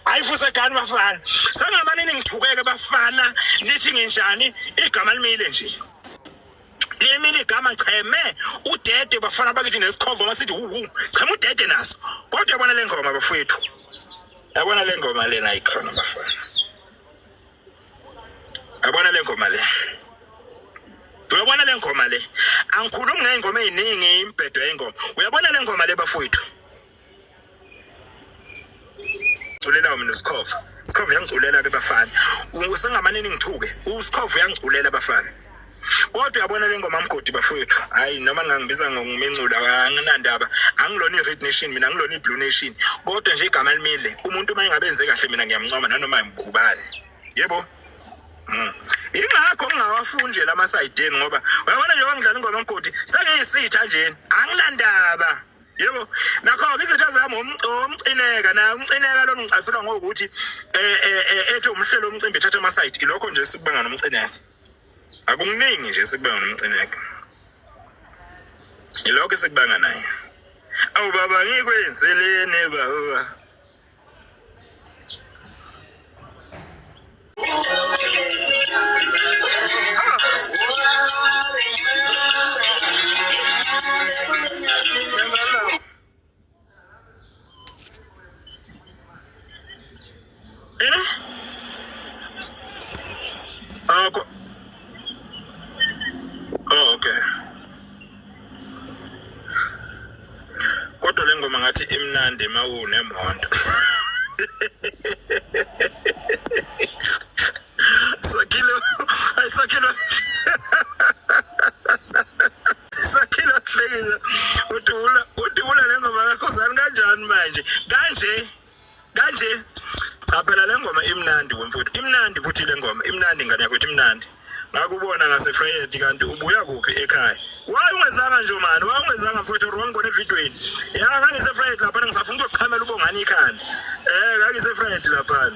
Ayifusegani bafana sangamanini ngithukeke bafana nithi nginjani igama limile nje limile igama cheme udede bafana bakithi nesikhova masithi cheme udede naso kodwa yabona le ngoma bafowethu yabona le ngoma lena ikhona bafana yabona le ngoma le uyabona le ngoma le angikhulumi ngengoma eziningi imphedo yengoma uyabona le ngoma le bafowethu ulela mina usikhova yangiculela ke bafana usengamanini ngithuke usikhova yangiculela bafana kodwa uyabona le ngoma mgodi bafowethu hayi noma ngangibiza ngokumencula anginandaba angilona iRed Nation mina angilona iBlue Nation kodwa nje igama limile umuntu uma engabenze kahle mina ngiyamncoma nanoma ubani yebo ingakho ngingawafuni nje lama sayideni ngoba uyabona nje wangidlala ingoma mgodi sengiyisitha nje angilandaba yebo nakho izinto zami umcineka na umcineka lo ngicasula ngokuthi ethi umhlelo umcimbi ethatha ama side lokho nje sikubanga nomcineka akuningi nje sikubanga nomcineka ilokho sikubanga naye awu baba ngikwenzelene baba okay. Kodwa le ngoma ngathi imnandi mawunemonto. Sakilo hlekisa udula le ngoma yakho zani kanjani manje kanje cha phela le ngoma imnandi wemfuthu imnandi futhi le ngoma imnandi ngane yakho imnandi ngakubona ngase Friday kanti ubuya kuphi ekhaya waye ungezanga nje manje waye ungezanga mfuthu wangibona evidweni ya ngangise Friday lapha ngisafuna ukuchamela ubongani ikhanda ngangise Friday lapha